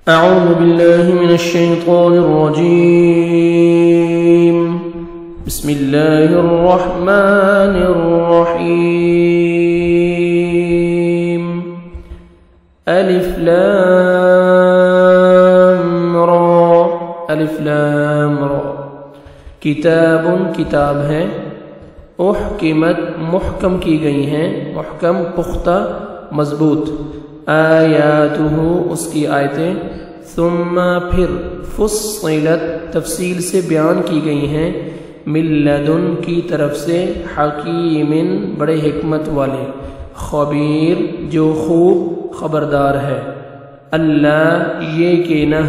أعوذ بالله من الشيطان الرجيم. بسم الله الرحمن الرحيم. ألف لام را. ألف لام را. کتاب کتاب ہے، احکمت محکم کی گئی ہیں، محکم پختہ مضبوط، آیاتہ اس کی آیتیں، ثم پھر فصلت تفصیل سے بیان کی گئی ہیں، من لدن کی طرف سے، حکیم بڑے حکمت والے، خبیر جو خوب خبردار ہے، اللہ یہ کہ نہ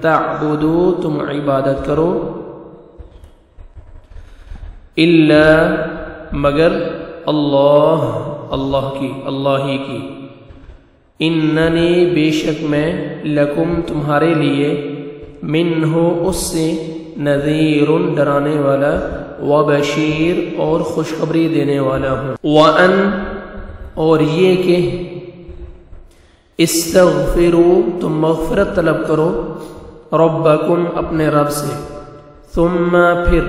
تعبدو تم عبادت کرو، الا مگر اللہ اللہ ہی کی، اننی بے شک میں، لکم تمہارے لیے، منہ اس سے، نذیر ڈرانے والا، وبشیر اور خوشخبری دینے والا ہوں، وان اور یہ کہ، استغفروا تم مغفرت طلب کرو، ربکم اپنے رب سے، ثم پھر،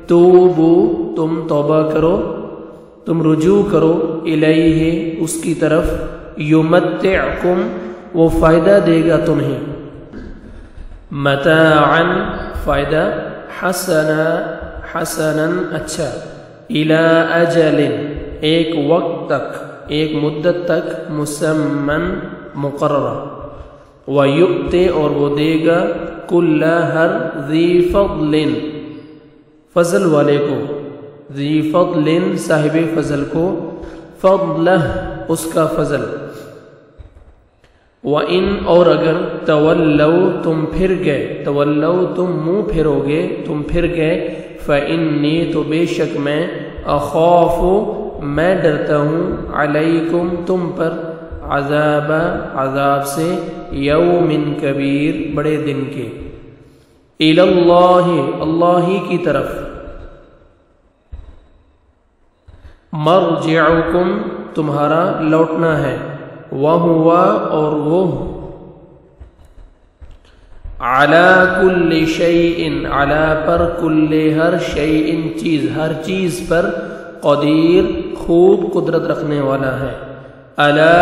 توبو تم توبہ کرو، تم رجوع کرو، الیہ اس کی طرف، یمتعکم وہ فائدہ دے گا تمہیں، متاعا فائدہ، حسنا اچھا، الی اجل ایک وقت تک، ایک مدت تک، مسمن مقررہ، ویؤتی اور وہ دے گا، کل ہر ذی فضل فضل والے کو، ذی فضل صاحب فضل کو، فضلہ اس کا فضل، وَإِنْ اور اگر، تولوا تم پھر گئے، تولوا تم منہ پھرو گے، تم پھر گئے، فَإِنِّي تو بے شک میں، اخاف میں ڈرتا ہوں، علیکم تم پر، عذاب سے، یوم کبیر بڑے دن کے، الی اللہ ہی کی طرف، مرجعکم تمہارا لوٹنا ہے، وَهُوَ اور وہ، عَلَى كُلِّ شَيْءٍ عَلَى پر، کل ہر شیء چیز، ہر چیز پر، قدیر خوب قدرت رکھنے والا ہے، الا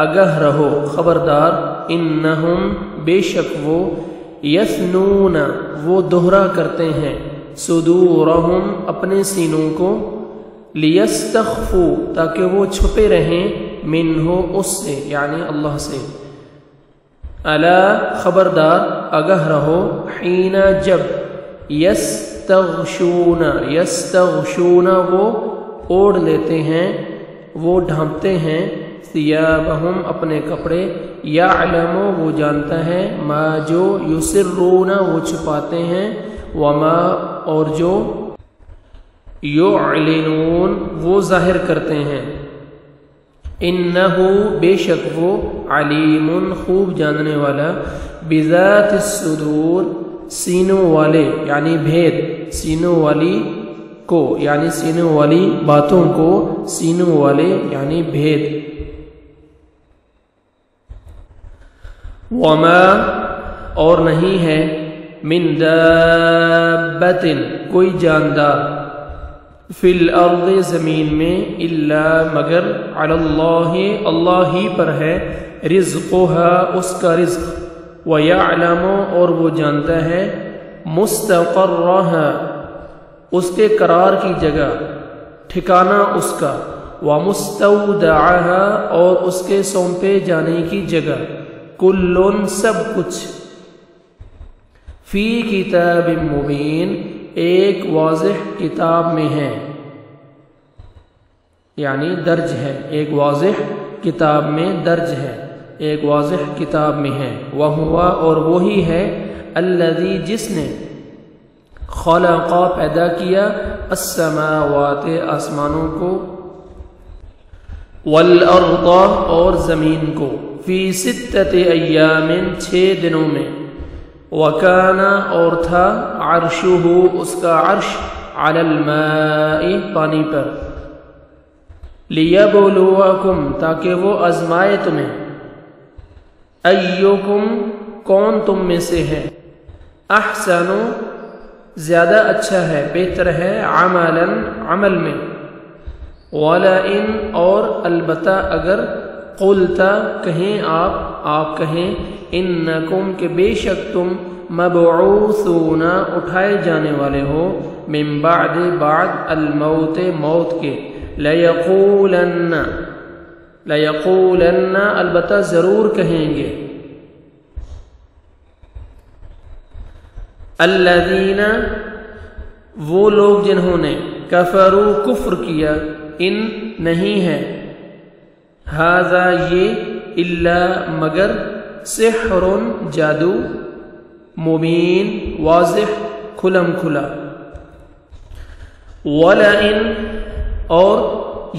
آگاہ رہو خبردار، انہم بے شک وہ، یثنون وہ دوہرا کرتے ہیں، صدورہم اپنے سینوں کو، لیستخفوا تاکہ وہ چھپے رہیں، منہ اس سے یعنی اللہ سے، الا خبردار آگاہ رہو، حین جب، یستغشون وہ اوڑھ لیتے ہیں، وہ ڈھانپتے ہیں، ثیابہم اپنے کپڑے، یعلم وہ جانتا ہے، ما جو، یسرون وہ چھپاتے ہیں، وما اور جو، یعلنون وہ ظاہر کرتے ہیں، انہو بے شک وہ، علیم خوب جاننے والا، بذات الصدور سینوں والے یعنی بھید، سینوں والی کو یعنی سینوں والی باتوں کو، سینوں والے یعنی بھید، وما اور نہیں ہے، من دابۃ کوئی جاندار، فی الارض زمین میں، الا مگر، علی اللہ اللہ ہی پر ہے، رزقها اس کا رزق، ویعلم اور وہ جانتا ہے، مستقرها اس کے قرار کی جگہ، ٹھکانہ اس کا، ومستودعها اور اس کے سونپے جانے کی جگہ، کل سب کچھ، فی کتاب مبین ایک واضح کتاب میں ہے، یعنی درج ہے، ایک واضح کتاب میں درج ہے، ایک واضح کتاب میں ہے، وَهُوَ اور وہی ہے، الذی جس نے، خلق پیدا کیا، السماوات آسمانوں کو، والارض اور زمین کو، فی 6 ایام 6 دنوں میں، وَكَانَ اور تھا، عرشہ اس کا عرش، علی الماء پانی پر، لیبلوکم تاکہ وہ آزمائے تمہیں، ایکم کون تم میں سے ہے، احسن زیادہ اچھا ہے، بہتر ہے، عملا عمل میں، ولئن اور البتہ اگر، قلتا کہیں آپ کہیں، انکم کہ بے شک تم، مبعوثون اٹھائے جانے والے ہو، من بعد الموت موت کے، لیقولن البتہ ضرور کہیں گے، الذین وہ لوگ جنہوں نے، کفروا کفر کیا، ان نہیں ہے، ھذا یہ، الا مگر، سحر جادو، مبین واضح کھلم کھلا، ولئن اور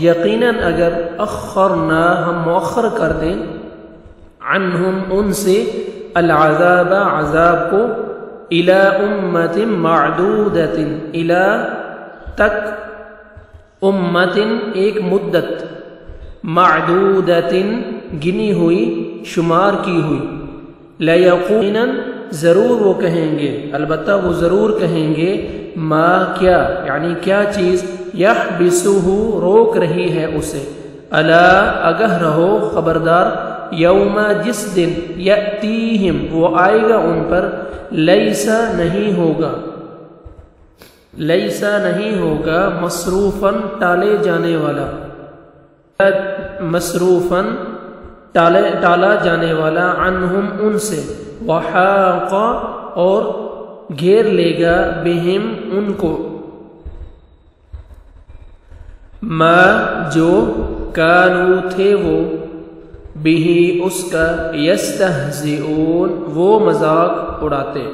یقیناً اگر، اخرنا ہم مؤخر کر دیں، عنہم ان سے، العذاب عذاب کو، الی امت معدودۃ الی تک، امت ایک مدت، معدودۃ گنی ہوئی، شمار کی ہوئی، لیقولن ضرور وہ کہیں گے، البتہ وہ ضرور کہیں گے، ما کیا یعنی کیا چیز، یحبسہ روک رہی ہے اسے، الا آگاہ رہو، خبردار، یوم جس دن، یأتیہم وہ آئے گا ان پر، لیسا نہیں ہوگا، مصروفاً ٹالے جانے والا، مصروفاً ٹالا جانے والا، عنہم ان سے، وحاق اور گھیر لے گا، بہم ان کو، ما جو، کانو تھے وہ، بہی اس کا، یستہزئون وہ مذاق اڑاتے۔